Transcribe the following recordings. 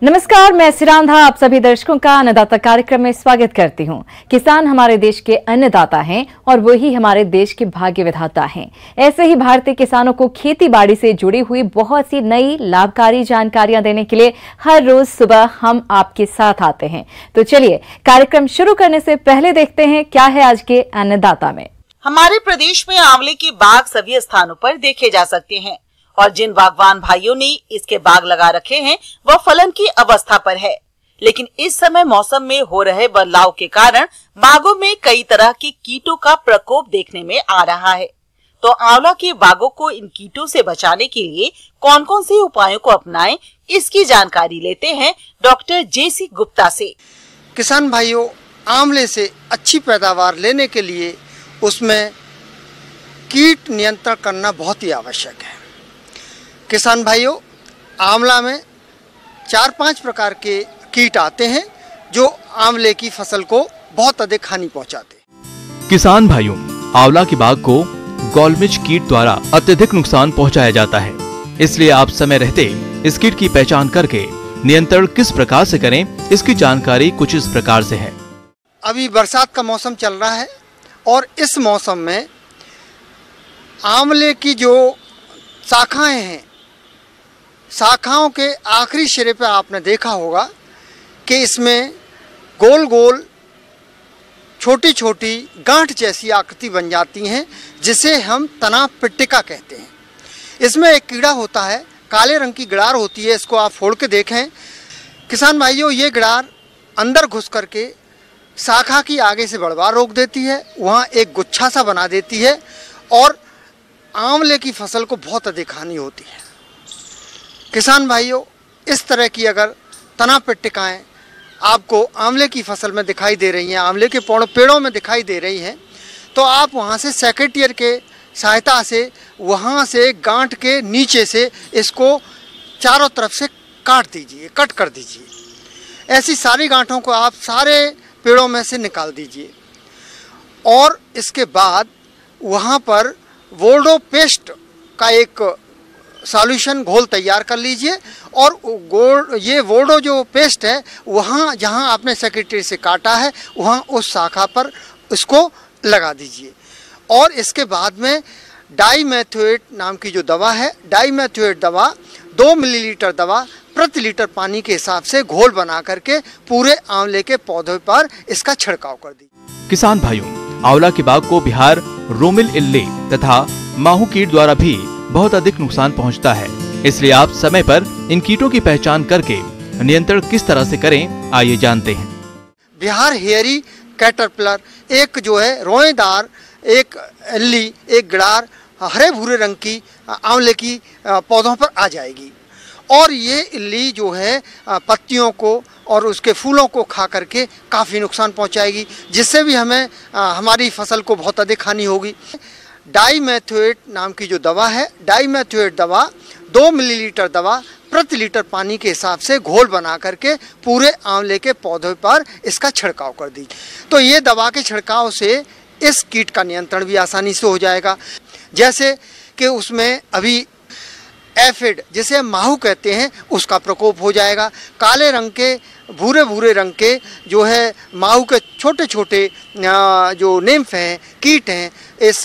नमस्कार, मैं सिरांधा आप सभी दर्शकों का अन्नदाता कार्यक्रम में स्वागत करती हूं। किसान हमारे देश के अन्नदाता हैं और वही हमारे देश के भाग्य विधाता हैं। ऐसे ही भारतीय किसानों को खेती बाड़ी से जुड़ी हुई बहुत सी नई लाभकारी जानकारियां देने के लिए हर रोज सुबह हम आपके साथ आते हैं। तो चलिए कार्यक्रम शुरू करने से पहले देखते हैं क्या है आज के अन्नदाता में। हमारे प्रदेश में आंवले के बाग सभी स्थानों पर देखे जा सकते हैं और जिन बागवान भाइयों ने इसके बाग लगा रखे हैं वह फलन की अवस्था पर है। लेकिन इस समय मौसम में हो रहे बदलाव के कारण बागों में कई तरह के कीटों का प्रकोप देखने में आ रहा है। तो आंवला के बागों को इन कीटों से बचाने के लिए कौन कौन से उपायों को अपनाएं, इसकी जानकारी लेते हैं डॉक्टर जेसी गुप्ता से। किसान भाइयों, आंवले से अच्छी पैदावार लेने के लिए उसमें कीट नियंत्रण करना बहुत ही आवश्यक है। किसान भाइयों, आंवला में 4-5 प्रकार के कीट आते हैं जो आंवले की फसल को बहुत अधिक हानि पहुंचाते हैं। किसान भाइयों, आंवला के बाग को गोलमिच कीट द्वारा अत्यधिक नुकसान पहुंचाया जाता है, इसलिए आप समय रहते इस कीट की पहचान करके नियंत्रण किस प्रकार से करें, इसकी जानकारी कुछ इस प्रकार से है। अभी बरसात का मौसम चल रहा है और इस मौसम में आंवले की जो शाखाएं हैं, शाखाओं के आखिरी सिरे पे आपने देखा होगा कि इसमें गोल गोल छोटी छोटी गांठ जैसी आकृति बन जाती हैं, जिसे हम तना पिट्टिका कहते हैं। इसमें एक कीड़ा होता है, काले रंग की गिडार होती है, इसको आप फोड़ के देखें। किसान भाइयों, ये गिडार अंदर घुस करके शाखा की आगे से बढ़वार रोक देती है, वहाँ एक गुच्छा सा बना देती है और आंवले की फसल को बहुत अधिक हानि होती है। किसान भाइयों, इस तरह की अगर तना पिट्टिकाएँ आपको आंवले की फसल में दिखाई दे रही हैं, आंवले के पेड़ों में दिखाई दे रही हैं, तो आप वहाँ से सेकेटियर के सहायता से वहाँ से गांठ के नीचे से इसको चारों तरफ से काट दीजिए, कट कर दीजिए। ऐसी सारी गांठों को आप सारे पेड़ों में से निकाल दीजिए और इसके बाद वहाँ पर वोल्डो पेस्ट का एक सॉल्यूशन घोल तैयार कर लीजिए और ये वोल्डो जो पेस्ट है वहाँ जहाँ आपने सेकेटरी से काटा है वहाँ उस शाखा पर इसको लगा दीजिए। और इसके बाद में डाइमेथोएट नाम की जो दवा है, डाइमेथोएट दवा 2 मिलीलीटर दवा प्रति लीटर पानी के हिसाब से घोल बना करके पूरे आंवले के पौधे पर इसका छिड़काव कर दीजिए। किसान भाइयों, आंवला के बाग को बिहार रोमिल इल्ली तथा माहू कीट द्वारा भी बहुत अधिक नुकसान पहुंचता है, इसलिए आप समय पर इन कीटों की पहचान करके नियंत्रण किस तरह से करें, आइए जानते हैं। बिहार हेयरी कैटरपिलर एक जो है रोएदार एक इल्ली, एक गिडार हरे भूरे रंग की आंवले की पौधों पर आ जाएगी और ये इल्ली जो है पत्तियों को और उसके फूलों को खा करके काफ़ी नुकसान पहुंचाएगी, जिससे भी हमें हमारी फसल को बहुत अधिक हानि होगी। डाइमेथोएट नाम की जो दवा है, डाइमेथोएट दवा 2 मिलीलीटर दवा प्रति लीटर पानी के हिसाब से घोल बना करके पूरे आंवले के पौधे पर इसका छिड़काव कर दीजिए। तो ये दवा के छिड़काव से इस कीट का नियंत्रण भी आसानी से हो जाएगा। जैसे कि उसमें अभी एफिड, जिसे माहू कहते हैं, उसका प्रकोप हो जाएगा। काले रंग के भूरे भूरे रंग के जो है माहू के छोटे छोटे जो निम्फ हैं, कीट हैं, इस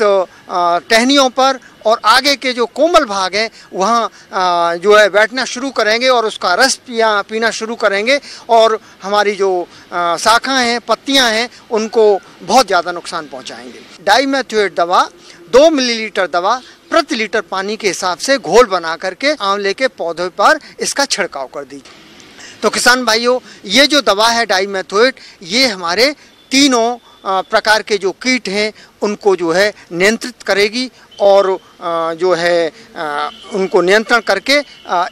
टहनियों पर और आगे के जो कोमल भाग हैं वहाँ जो है बैठना शुरू करेंगे और उसका रस पीना शुरू करेंगे और हमारी जो शाखाएँ हैं, पत्तियाँ हैं, उनको बहुत ज़्यादा नुकसान पहुँचाएंगे। डाइमेथोएट दवा 2 मिलीलीटर दवा प्रति लीटर पानी के हिसाब से घोल बना करके आंवले के पौधे पर इसका छिड़काव कर दीजिए। तो किसान भाइयों, ये जो दवा है डाइमेथोएट, ये हमारे तीनों प्रकार के जो कीट हैं उनको जो है नियंत्रित करेगी और जो है उनको नियंत्रण करके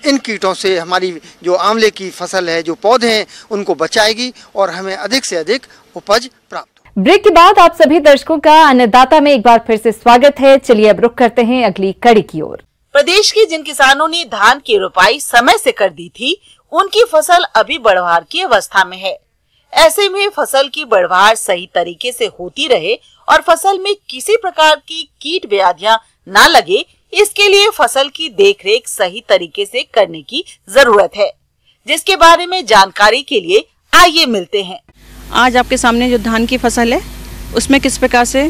इन कीटों से हमारी जो आंवले की फसल है, जो पौधे हैं, उनको बचाएगी और हमें अधिक से अधिक उपज प्राप्त। ब्रेक के बाद आप सभी दर्शकों का अन्नदाता में एक बार फिर से स्वागत है। चलिए अब रुख करते हैं अगली कड़ी की ओर। प्रदेश के जिन किसानों ने धान की रोपाई समय से कर दी थी, उनकी फसल अभी बढ़वार की अवस्था में है। ऐसे में फसल की बढ़वार सही तरीके से होती रहे और फसल में किसी प्रकार की कीट व्याधियां न लगे, इसके लिए फसल की देखरेख सही तरीके से करने की जरूरत है, जिसके बारे में जानकारी के लिए आइए मिलते हैं। आज आपके सामने जो धान की फसल है उसमें किस प्रकार से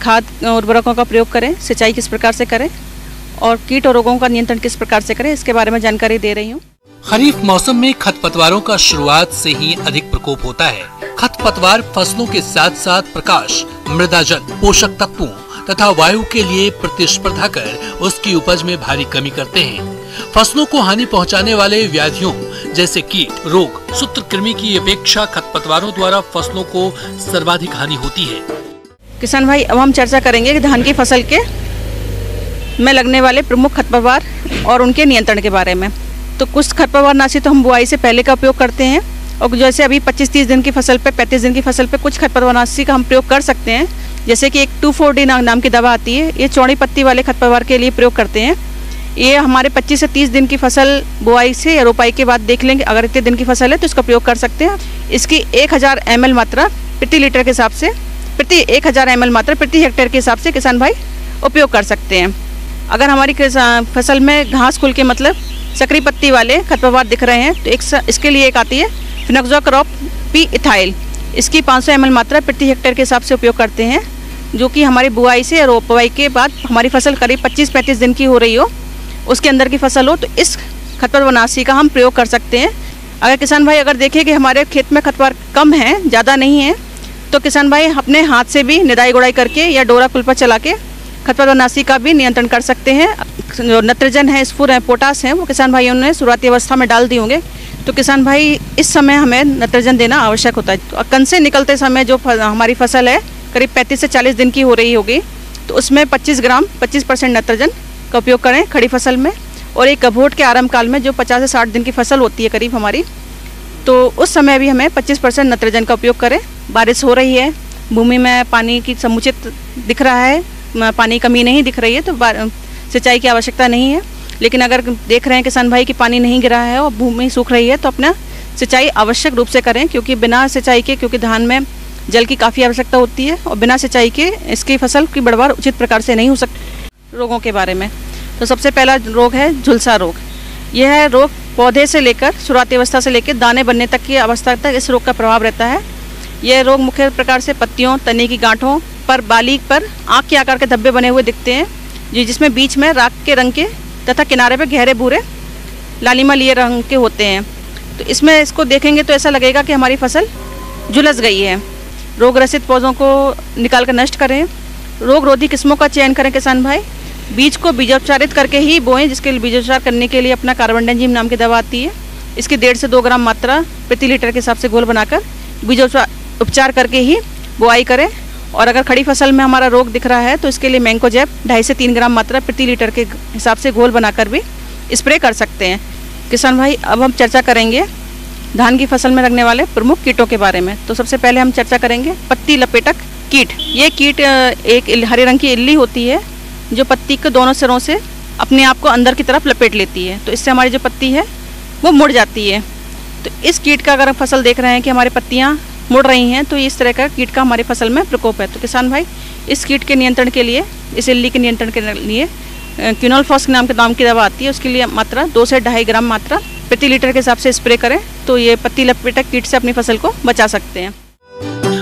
खाद और उर्वरकों का प्रयोग करें, सिंचाई किस प्रकार से करें और कीट और रोगों का नियंत्रण किस प्रकार से करें, इसके बारे में जानकारी दे रही हूँ। खरीफ मौसम में खरपतवारों का शुरुआत से ही अधिक प्रकोप होता है। खरपतवार फसलों के साथ साथ प्रकाश, मृदा जल, पोषक तत्वों तथा वायु के लिए प्रतिस्पर्धा कर उसकी उपज में भारी कमी करते हैं। फसलों को हानि पहुंचाने वाले व्याधियों जैसे कीट, रोग, सूत्रकृमि की अपेक्षा खरपतवारों द्वारा फसलों को सर्वाधिक हानि होती है। किसान भाई, अब हम चर्चा करेंगे कि धान की फसल के में लगने वाले प्रमुख खरपतवार और उनके नियंत्रण के बारे में। तो कुछ खरपतवार नाशी तो हम बुआई से पहले का उपयोग करते हैं और जैसे अभी 25-30 दिन की फसल पे, 35 दिन की फसल पे कुछ खरपतवार नाशी का हम प्रयोग कर सकते हैं। जैसे कि एक 2,4-D नाम की दवा आती है, ये चौड़ी पत्ती वाले खरपतवार के लिए प्रयोग करते हैं। ये हमारे 25 से 30 दिन की फसल बुआई से या रोपाई के बाद देख लेंगे, अगर इतने दिन की फसल है तो इसका प्रयोग कर सकते हैं। इसकी 1000 ml मात्रा प्रति लीटर के हिसाब से, प्रति 1000 ml मात्रा प्रति हेक्टेयर के हिसाब से किसान भाई उपयोग कर सकते हैं। अगर हमारी फसल में घास खुल के मतलब सकरी पत्ती वाले खरपतवार दिख रहे हैं तो इसके लिए एक आती है फिनोक्साक्रॉप पी इथाइल। इसकी 500 ml मात्रा प्रति हेक्टेयर के हिसाब से उपयोग करते हैं, जो कि हमारी बुआई से रोपाई के बाद हमारी फसल करीब 25-35 दिन की हो रही हो, उसके अंदर की फसल हो, तो इस खरपतवार नाशी का हम प्रयोग कर सकते हैं। अगर किसान भाई अगर देखें कि हमारे खेत में खरपतवार कम है, ज़्यादा नहीं है, तो किसान भाई अपने हाथ से भी निदाई गुड़ाई करके या डोरा कुल्पा चला के खरपतवार नाशी का भी नियंत्रण कर सकते हैं। जो नत्रजन है, स्फूर है, पोटास है, वो किसान भाइयों ने शुरुआती अवस्था में डाल दिए होंगे। तो किसान भाई इस समय हमें नत्रजन देना आवश्यक होता है। तो कन से निकलते समय जो हमारी फसल है करीब 35 से 40 दिन की हो रही होगी, तो उसमें 25% नत्रजन का उपयोग करें खड़ी फसल में। और एक गभोट के आरंभ काल में जो 50 से 60 दिन की फसल होती है करीब हमारी, तो उस समय भी हमें 25% नत्रजन का उपयोग करें। बारिश हो रही है, भूमि में पानी की समुचित दिख रहा है, पानी कमी नहीं दिख रही है, तो सिंचाई की आवश्यकता नहीं है। लेकिन अगर देख रहे हैं किसान भाई कि पानी नहीं गिरा है और भूमि सूख रही है, तो अपना सिंचाई आवश्यक रूप से करें, क्योंकि बिना सिंचाई के, क्योंकि धान में जल की काफ़ी आवश्यकता होती है और बिना सिंचाई के इसकी फसल की बढ़वार उचित प्रकार से नहीं हो सकती। रोगों के बारे में तो सबसे पहला रोग है झुलसा रोग। यह रोग पौधे से लेकर शुरुआती अवस्था से लेकर दाने बनने तक की अवस्था तक इस रोग का प्रभाव रहता है। यह रोग मुख्य प्रकार से पत्तियों, तने की गांठों पर, बाली पर आँख के आकार के धब्बे बने हुए दिखते हैं, जिसमें बीच में राख के रंग के तथा किनारे पर गहरे भूरे लालिमा लिए रंग के होते हैं। तो इसमें इसको देखेंगे तो ऐसा लगेगा कि हमारी फसल झुलस गई है। रोग ग्रसित पौधों को निकाल कर नष्ट करें। रोग रोधी किस्मों का चयन करें किसान भाई। बीज को बीजोपचारित करके ही बोएं, जिसके लिए बीजोपचार करने के लिए अपना कार्बनडेजिम नाम की दवा आती है। इसकी 1.5 से 2 ग्राम मात्रा प्रति लीटर के हिसाब से घोल बनाकर बीजोपचार करके ही बुआई करें। और अगर खड़ी फसल में हमारा रोग दिख रहा है तो इसके लिए मैंकोजेब 2.5 से 3 ग्राम मात्रा प्रति लीटर के हिसाब से घोल बनाकर भी स्प्रे कर सकते हैं। किसान भाई, अब हम चर्चा करेंगे धान की फसल में लगने वाले प्रमुख कीटों के बारे में। तो सबसे पहले हम चर्चा करेंगे पत्ती लपेटक कीट। ये कीट एक हरे रंग की इल्ली होती है जो पत्ती के दोनों सिरों से अपने आप को अंदर की तरफ लपेट लेती है, तो इससे हमारी जो पत्ती है वो मुड़ जाती है। तो इस कीट का अगर हम फसल देख रहे हैं कि हमारी पत्तियाँ मुड़ रही हैं, तो इस तरह का कीट का हमारी फसल में प्रकोप है। तो किसान भाई इस कीट के नियंत्रण के लिए, इस इल्ली के नियंत्रण के लिए क्विनोलफॉस नाम की दवा आती है, उसके लिए मात्रा 2 से 2.5 ग्राम मात्रा प्रति लीटर के हिसाब से स्प्रे करें, तो ये पत्ती लपेटक कीट से अपनी फसल को बचा सकते हैं।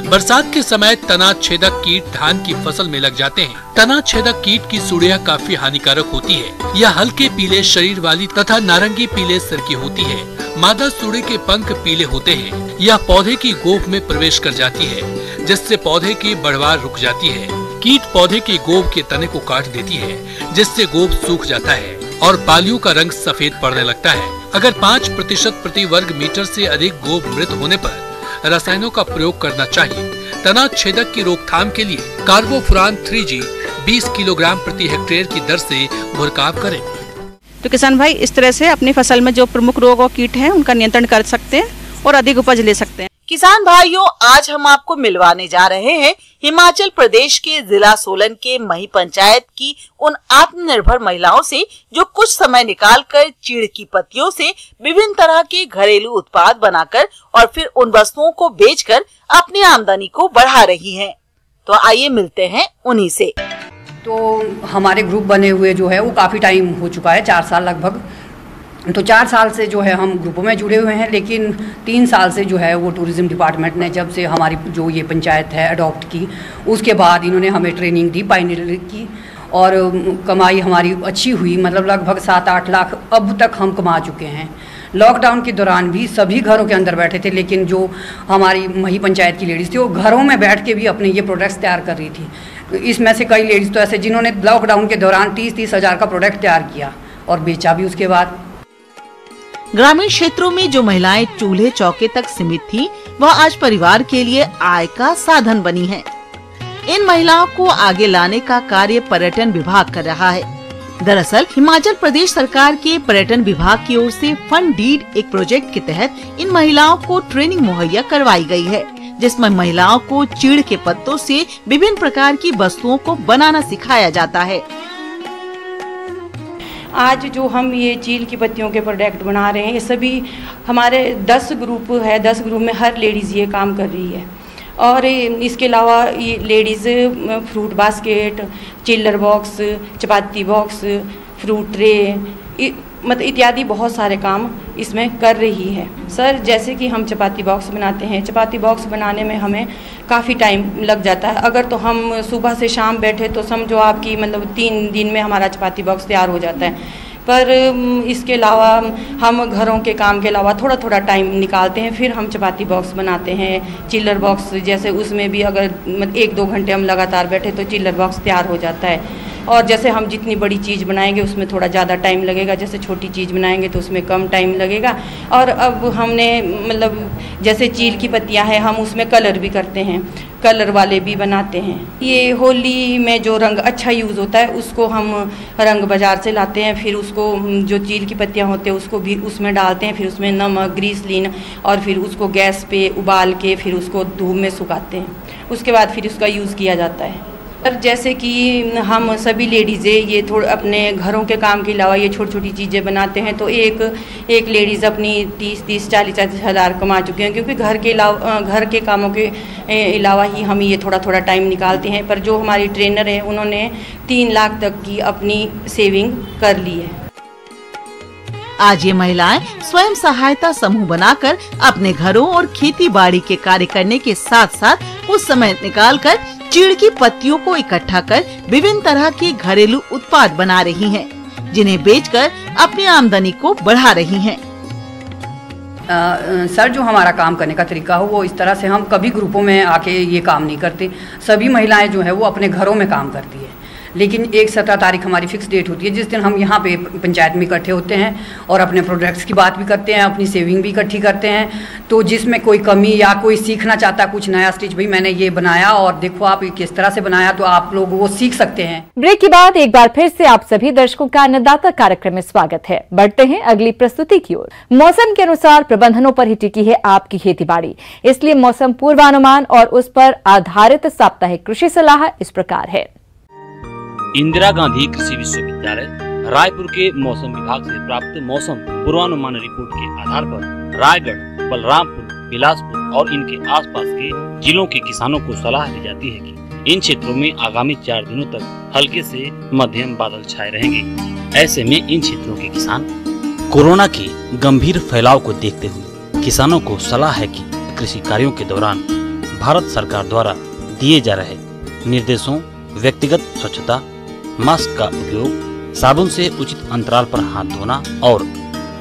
बरसात के समय तना छेदक कीट धान की फसल में लग जाते हैं। तना छेदक कीट की सुड़ियां काफी हानिकारक होती है। यह हल्के पीले शरीर वाली तथा नारंगी पीले सिर की होती है। मादा सुड़े के पंख पीले होते हैं। यह पौधे की गोफ में प्रवेश कर जाती है, जिससे पौधे की बढ़वार रुक जाती है। कीट पौधे के गोफ के तने को काट देती है, जिससे गोफ सूख जाता है और बालियों का रंग सफेद पड़ने लगता है। अगर 5% प्रति वर्ग मीटर से अधिक गोफ मृत होने पर रसायनों का प्रयोग करना चाहिए। तना छेदक की रोकथाम के लिए कार्बोफुरान 3G 20 किलोग्राम प्रति हेक्टेयर की दर से छिड़काव करें। तो किसान भाई इस तरह से अपनी फसल में जो प्रमुख रोग और कीट हैं उनका नियंत्रण कर सकते हैं और अधिक उपज ले सकते हैं। किसान भाइयों, आज हम आपको मिलवाने जा रहे हैं हिमाचल प्रदेश के जिला सोलन के मही पंचायत की उन आत्मनिर्भर महिलाओं से जो कुछ समय निकालकर चीड़ की पत्तियों से विभिन्न तरह के घरेलू उत्पाद बनाकर और फिर उन वस्तुओं को बेचकर अपनी आमदनी को बढ़ा रही हैं। तो आइए मिलते हैं उन्हीं से। तो हमारे ग्रुप बने हुए जो है वो काफ़ी टाइम हो चुका है, 4 साल लगभग। तो 4 साल से जो है हम ग्रुपों में जुड़े हुए हैं, लेकिन 3 साल से जो है वो टूरिज़्म डिपार्टमेंट ने जब से हमारी जो ये पंचायत है अडॉप्ट की, उसके बाद इन्होंने हमें ट्रेनिंग दी पायनियर की, और कमाई हमारी अच्छी हुई। मतलब लगभग 7-8 लाख अब तक हम कमा चुके हैं। लॉकडाउन के दौरान भी सभी घरों के अंदर बैठे थे, लेकिन जो हमारी मही पंचायत की लेडीज़ थी वो घरों में बैठ के भी अपने ये प्रोडक्ट्स तैयार कर रही थी। इसमें से कई लेडीज़ तो ऐसे जिन्होंने लॉकडाउन के दौरान 30-30 हज़ार का प्रोडक्ट तैयार किया और बेचा भी उसके बाद। ग्रामीण क्षेत्रों में जो महिलाएं चूल्हे चौके तक सीमित थी, वह आज परिवार के लिए आय का साधन बनी हैं। इन महिलाओं को आगे लाने का कार्य पर्यटन विभाग कर रहा है। दरअसल हिमाचल प्रदेश सरकार के पर्यटन विभाग की ओर से फन डीड एक प्रोजेक्ट के तहत इन महिलाओं को ट्रेनिंग मुहैया करवाई गई है, जिसमें महिलाओं को चीड़ के पत्तों से विभिन्न प्रकार की वस्तुओं को बनाना सिखाया जाता है। आज जो हम ये चील की पत्तियों के प्रोडक्ट बना रहे हैं, ये सभी हमारे 10 ग्रुप है। 10 ग्रुप में हर लेडीज़ ये काम कर रही है। और इसके अलावा ये लेडीज़ फ्रूट बास्केट, चिल्लर बॉक्स, चपाती बॉक्स, फ्रूट ट्रे मतलब इत्यादि बहुत सारे काम इसमें कर रही है। सर, जैसे कि हम चपाती बॉक्स बनाते हैं, चपाती बॉक्स बनाने में हमें काफ़ी टाइम लग जाता है। अगर तो हम सुबह से शाम बैठे तो समझो आपकी मतलब 3 दिन में हमारा चपाती बॉक्स तैयार हो जाता है। पर इसके अलावा हम घरों के काम के अलावा थोड़ा थोड़ा टाइम निकालते हैं, फिर हम चपाती बॉक्स बनाते हैं। चिल्लर बॉक्स जैसे उसमें भी अगर 1-2 घंटे हम लगातार बैठे तो चिल्लर बॉक्स तैयार हो जाता है। और जैसे हम जितनी बड़ी चीज़ बनाएंगे उसमें थोड़ा ज़्यादा टाइम लगेगा, जैसे छोटी चीज़ बनाएंगे तो उसमें कम टाइम लगेगा। और अब हमने मतलब जैसे चील की पत्तियां हैं, हम उसमें कलर भी करते हैं, कलर वाले भी बनाते हैं। ये होली में जो रंग अच्छा यूज़ होता है उसको हम रंग बाज़ार से लाते हैं, फिर उसको जो चील की पत्तियां होते हैं उसको भी उसमें डालते हैं, फिर उसमें नमक, ग्रीसलिन और फिर उसको गैस पे उबाल के फिर उसको धूप में सुखाते हैं। उसके बाद फिर उसका यूज़ किया जाता है। और जैसे कि हम सभी लेडीज़ें ये थोड़ा अपने घरों के काम के अलावा ये छोटी छोटी चीज़ें बनाते हैं, तो एक लेडीज़ अपनी 30-40 हज़ार कमा चुके हैं, क्योंकि घर के कामों के अलावा ही हम ये थोड़ा थोड़ा टाइम निकालते हैं। पर जो हमारी ट्रेनर है उन्होंने 3 लाख तक की अपनी सेविंग कर ली है। आज ये महिलाएं स्वयं सहायता समूह बनाकर अपने घरों और खेती बाड़ी के कार्य करने के साथ साथ कुछ समय निकालकर चीड़ की पत्तियों को इकट्ठा कर विभिन्न तरह के घरेलू उत्पाद बना रही हैं, जिन्हें बेचकर अपनी आमदनी को बढ़ा रही हैं। सर, जो हमारा काम करने का तरीका हो वो इस तरह से, हम कभी ग्रुपों में आके ये काम नहीं करते। सभी महिलाएं जो है वो अपने घरों में काम करती है, लेकिन एक 17 तारीख हमारी फिक्स डेट होती है जिस दिन हम यहाँ पे पंचायत में इकट्ठे होते हैं और अपने प्रोडक्ट्स की बात भी करते हैं, अपनी सेविंग भी इकट्ठी करते हैं। तो जिसमें कोई कमी या कोई सीखना चाहता कुछ नया स्टिच, भाई मैंने ये बनाया और देखो आप किस तरह से बनाया, तो आप लोग वो सीख सकते हैं। ब्रेक के बाद एक बार फिर से आप सभी दर्शकों का अन्नदाता कार्यक्रम में स्वागत है। बढ़ते हैं अगली प्रस्तुति की ओर। मौसम के अनुसार प्रबंधनों पर ही टिकी है आपकी खेती बाड़ी, इसलिए मौसम पूर्वानुमान और उस पर आधारित साप्ताहिक कृषि सलाह इस प्रकार है। इंदिरा गांधी कृषि विश्वविद्यालय रायपुर के मौसम विभाग से प्राप्त मौसम पूर्वानुमान रिपोर्ट के आधार पर रायगढ़, बलरामपुर, बिलासपुर और इनके आसपास के जिलों के किसानों को सलाह दी जाती है कि इन क्षेत्रों में आगामी 4 दिनों तक हल्के से मध्यम बादल छाए रहेंगे। ऐसे में इन क्षेत्रों के किसान कोरोना के गंभीर फैलाव को देखते हुए किसानों को सलाह है कि कृषि कार्यों के दौरान भारत सरकार द्वारा दिए जा रहे निर्देशों, व्यक्तिगत स्वच्छता, मास्क का उपयोग, साबुन से उचित अंतराल पर हाथ धोना और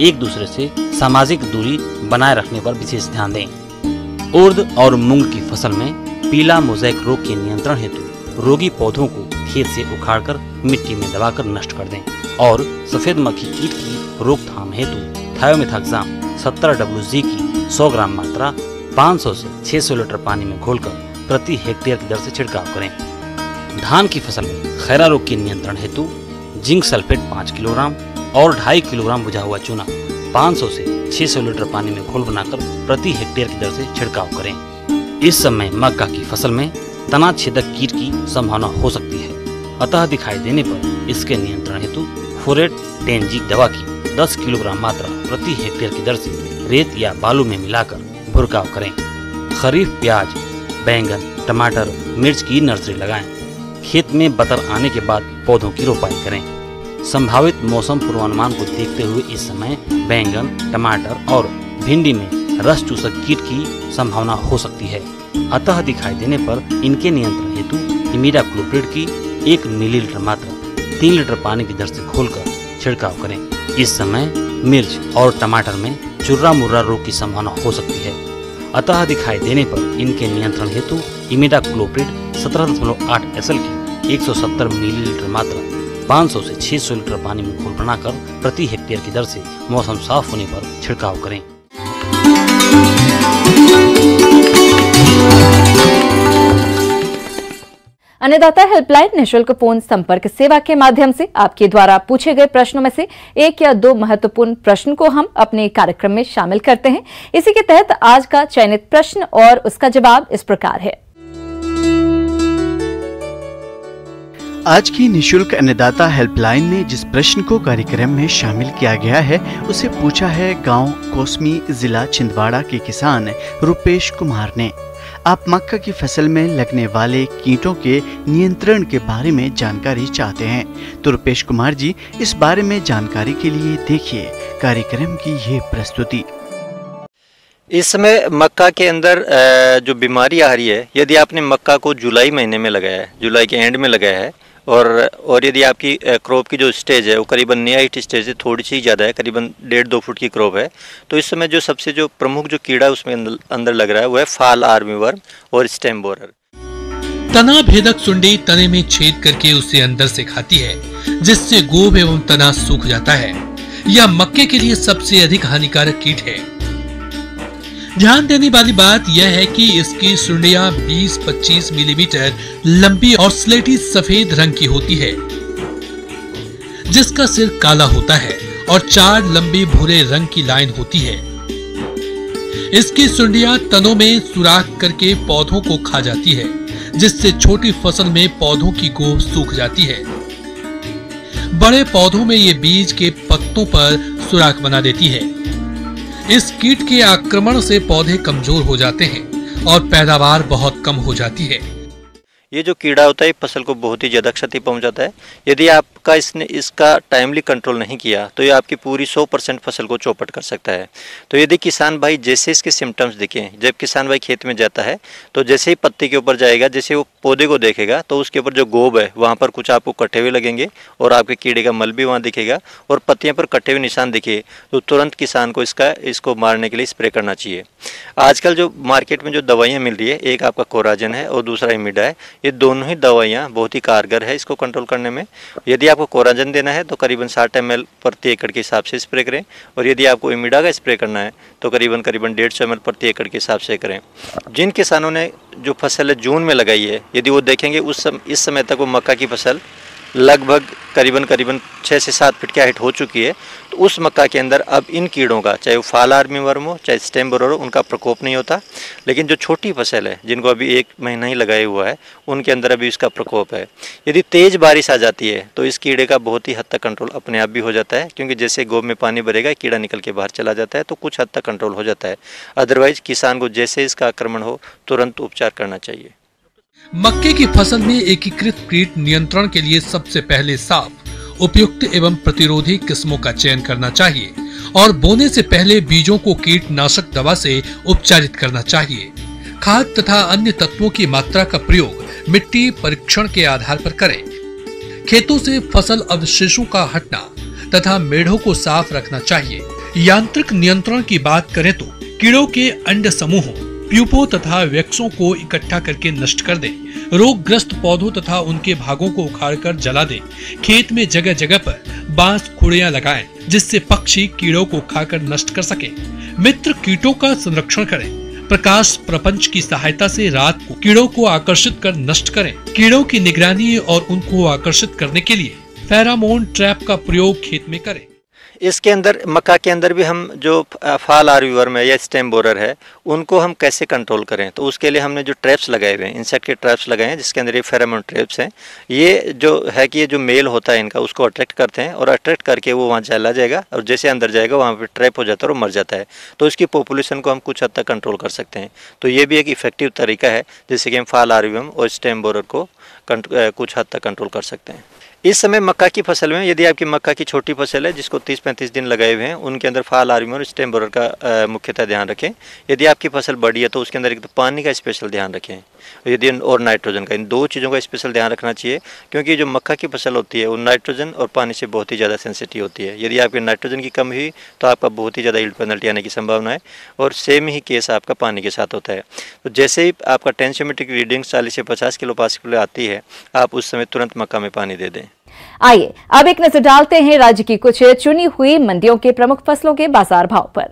एक दूसरे से सामाजिक दूरी बनाए रखने पर विशेष ध्यान दें। उर्द और मूंग की फसल में पीला मोज़ेक रोग के नियंत्रण हेतु रोगी पौधों को खेत से उखाड़कर मिट्टी में दबाकर नष्ट कर दें और सफेद मक्खी कीट की रोकथाम हेतु थायोमेथाक्साम 70 WG की 100 ग्राम मात्रा 500 से 600 लीटर पानी में घोलकर प्रति हेक्टेयर की दर से छिड़काव करें। धान की फसल में खैरा रोग के नियंत्रण हेतु जिंक सल्फेट 5 किलोग्राम और 2.5 किलोग्राम बुझा हुआ चूना 500 से 600 लीटर पानी में घोल बनाकर प्रति हेक्टेयर की दर से छिड़काव करें। इस समय मक्का की फसल में तना छेदक कीट की संभावना हो सकती है, अतः दिखाई देने पर इसके नियंत्रण हेतु फोरेट टेनजिक दवा की 10 किलोग्राम मात्रा प्रति हेक्टेयर की दर से रेत या बालू में मिलाकर भुरकाव करें। खरीफ प्याज, बैंगन, टमाटर, मिर्च की नर्सरी लगाएं। खेत में बतर आने के बाद पौधों की रोपाई करें। संभावित मौसम पूर्वानुमान को देखते हुए इस समय बैंगन, टमाटर और भिंडी में रस चूसक कीट की संभावना हो सकती है। अतः दिखाई देने पर इनके नियंत्रण हेतु इमिडाक्लोप्रिड की 1 मिलीलीटर मात्रा 3 लीटर पानी की दर से घोलकर छिड़काव करें। इस समय मिर्च और टमाटर में चुर्रा मुर्रा रोग की संभावना हो सकती है। अतः दिखाई देने पर इनके नियंत्रण हेतु इमिडाक्लोप्रिड 17.8 SL की 170 मिलीलीटर मात्रा 500 से 600 लीटर पानी में घोल बनाकर प्रति हेक्टेयर की दर से मौसम साफ होने पर छिड़काव करें। अन्नदाता हेल्पलाइन निःशुल्क फोन संपर्क सेवा के माध्यम से आपके द्वारा पूछे गए प्रश्नों में से 1 या 2 महत्वपूर्ण प्रश्न को हम अपने कार्यक्रम में शामिल करते हैं। इसी के तहत आज का चयनित प्रश्न और उसका जवाब इस प्रकार है। आज की निःशुल्क अन्नदाता हेल्पलाइन में जिस प्रश्न को कार्यक्रम में शामिल किया गया है उसे पूछा है गांव कोसमी, जिला छिंदवाड़ा के किसान रुपेश कुमार ने। आप मक्का की फसल में लगने वाले कीटों के नियंत्रण के बारे में जानकारी चाहते हैं तो रुपेश कुमार जी, इस बारे में जानकारी के लिए देखिए कार्यक्रम की ये प्रस्तुति। इस समय मक्का के अंदर जो बीमारी आ रही है, यदि आपने मक्का को जुलाई महीने में लगाया है, जुलाई के एंड में लगाया है और यदि आपकी क्रॉप की जो स्टेज है वो करीबन नई हाइट स्टेज से थोड़ी सी ज़्यादा है, करीबन 1.5-2 फुट की क्रॉप है, तो इस समय जो सबसे जो प्रमुख जो कीड़ा उसमें अंदर लग रहा है वो है फाल आर्मी वर्म और स्टेम बोरर। तना भेदक सुंडी तने में छेद करके उसे अंदर से खाती है, जिससे गोब एवं तना सूख जाता है। यह मक्के के लिए सबसे अधिक हानिकारक कीट है। ध्यान देने वाली बात यह है कि इसकी सुंडियां 20-25 मिलीमीटर लंबी और स्लेटी सफेद रंग की होती है, जिसका सिर काला होता है और 4 लंबी भूरे रंग की लाइन होती है। इसकी सुंडियां तनों में सुराख करके पौधों को खा जाती है, जिससे छोटी फसल में पौधों की गोब सूख जाती है। बड़े पौधों में ये बीज के पत्तों पर सुराख बना देती है। इस कीट के आक्रमण से पौधे कमजोर हो जाते हैं और पैदावार बहुत कम हो जाती है। ये जो कीड़ा होता है फसल को बहुत ही ज़्यादा क्षति पहुंचाता है। यदि आपका इसका टाइमली कंट्रोल नहीं किया तो ये आपकी पूरी 100% फसल को चौपट कर सकता है। तो यदि किसान भाई जैसे इसके सिम्टम्स दिखें, जब किसान भाई खेत में जाता है तो जैसे ही पत्ते के ऊपर जाएगा, जैसे वो पौधे को देखेगा तो उसके ऊपर जो गोब है वहाँ पर कुछ आपको कटे हुए लगेंगे और आपके कीड़े का मल भी वहाँ दिखेगा और पत्तियों पर कटे हुए निशान दिखे तो तुरंत किसान को इसको मारने के लिए स्प्रे करना चाहिए। आजकल जो मार्केट में जो दवाइयाँ मिल रही है, एक आपका कोराजन है और दूसरा इमिडा है, ये दोनों ही दवाइयाँ बहुत ही कारगर है इसको कंट्रोल करने में। यदि आपको कोराजन देना है तो करीबन 60 ml प्रति एकड़ के हिसाब से स्प्रे करें और यदि आपको इमिडा का स्प्रे करना है तो करीबन 150 ml प्रति एकड़ के हिसाब से करें। जिन किसानों ने जो फसल जून में लगाई है, यदि वो देखेंगे इस समय तक वो मक्का की फसल लगभग करीबन 6 से 7 फीट की हाइट हो चुकी है, तो उस मक्का के अंदर अब इन कीड़ों का, चाहे वो फाल आर्मी वर्म हो चाहे स्टेम बोरर हो, उनका प्रकोप नहीं होता। लेकिन जो छोटी फसल है जिनको अभी 1 महीना ही लगाया हुआ है, उनके अंदर अभी इसका प्रकोप है। यदि तेज़ बारिश आ जाती है तो इस कीड़े का बहुत ही हद तक कंट्रोल अपने आप भी हो जाता है, क्योंकि जैसे गोब में पानी भरेगा कीड़ा निकल के बाहर चला जाता है तो कुछ हद तक कंट्रोल हो जाता है। अदरवाइज किसान को जैसे इसका आक्रमण हो तुरंत उपचार करना चाहिए। मक्के की फसल में एकीकृत कीट नियंत्रण के लिए सबसे पहले साफ, उपयुक्त एवं प्रतिरोधी किस्मों का चयन करना चाहिए और बोने से पहले बीजों को कीटनाशक दवा से उपचारित करना चाहिए। खाद तथा अन्य तत्वों की मात्रा का प्रयोग मिट्टी परीक्षण के आधार पर करें। खेतों से फसल अवशेषों का हटना तथा मेढ़ों को साफ रखना चाहिए। यांत्रिक नियंत्रण की बात करें तो कीड़ों के अंड समूहों, प्यूपों तथा वैक्सों को इकट्ठा करके नष्ट कर दें। रोगग्रस्त पौधों तथा उनके भागों को उखाड़कर जला दें। खेत में जगह जगह पर बांस खुड़ियां लगाएं, जिससे पक्षी कीड़ों को खाकर नष्ट कर सकें। मित्र कीटों का संरक्षण करें। प्रकाश प्रपंच की सहायता से रात को कीड़ों को आकर्षित कर नष्ट करें। कीड़ों की निगरानी और उनको आकर्षित करने के लिए फेरामोन ट्रैप का प्रयोग खेत में करें। इसके अंदर मक्का के अंदर भी हम जो फाल आर्मी वर्म है या स्टेम बोरर है उनको हम कैसे कंट्रोल करें, तो उसके लिए हमने जो ट्रैप्स लगाए हुए हैं, इंसेक्ट के ट्रैप्स लगाए हैं, जिसके अंदर ये फेरामोन ट्रैप्स हैं। ये जो है कि ये जो मेल होता है इनका, उसको अट्रैक्ट करते हैं और अट्रैक्ट करके वो वहाँ चला जाएगा और जैसे अंदर जाएगा वहाँ पे ट्रैप हो जाता है और मर जाता है। तो इसकी पॉपुलेशन को हम कुछ हद तक कंट्रोल कर सकते हैं। तो ये भी एक इफेक्टिव तरीका है जिससे कि हम फाल आर्मी वर्म और स्टेम बोरर को कुछ हद तक कंट्रोल कर सकते हैं। इस समय मक्का की फसल में यदि आपकी मक्का की छोटी फसल है जिसको 30-35 दिन लगाए हुए हैं, उनके अंदर फाल आर्मी और स्टेम बोरर का मुख्यतः ध्यान रखें। यदि आपकी फसल बड़ी है तो उसके अंदर एक तो पानी का स्पेशल ध्यान रखें, यदि और नाइट्रोजन का, इन दो चीज़ों का स्पेशल ध्यान रखना चाहिए, क्योंकि जो मक्का की फसल होती है वो नाइट्रोजन और पानी से बहुत ही ज़्यादा सेंसिटिव होती है। यदि आपके नाइट्रोजन की कमी हुई तो आपका बहुत ही ज़्यादा यील्ड पेनल्टी आने की संभावना है, और सेम ही केस आपका पानी के साथ होता है। तो जैसे ही आपका टेंशियोमेट्रिक रीडिंग 40 से 50 किलो पास्कल आती है, आप उस समय तुरंत मक्का में पानी दे दें। आइए अब एक नजर डालते हैं राज्य की कुछ चुनी हुई मंडियों के प्रमुख फसलों के बाजार भाव पर।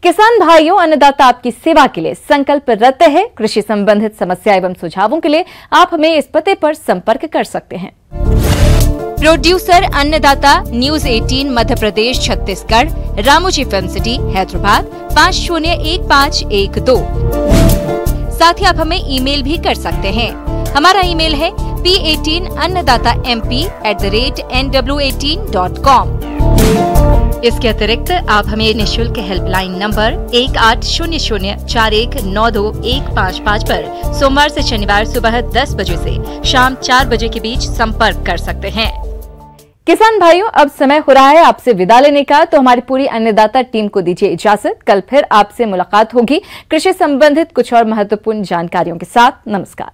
किसान भाइयों, अन्नदाता आपकी सेवा के लिए संकल्परत है। कृषि संबंधित समस्या एवं सुझावों के लिए आप हमें इस पते पर संपर्क कर सकते हैं। प्रोड्यूसर अन्नदाता, news 18 Madhya Pradesh Chhattisgarh, Ramoji film city Hyderabad 501512। साथ ही आप हमें ईमेल भी कर सकते हैं। हमारा ईमेल है p18annadatamp@nw18.com। इसके अतिरिक्त आप हमें निःशुल्क हेल्पलाइन नंबर 180041921555 पर सोमवार से शनिवार सुबह 10 बजे से शाम 4 बजे के बीच संपर्क कर सकते हैं। किसान भाइयों, अब समय हो रहा है आपसे विदा लेने का, तो हमारी पूरी अन्नदाता टीम को दीजिए इजाजत। कल फिर आपसे मुलाकात होगी कृषि संबंधित कुछ और महत्वपूर्ण जानकारियों के साथ। नमस्कार।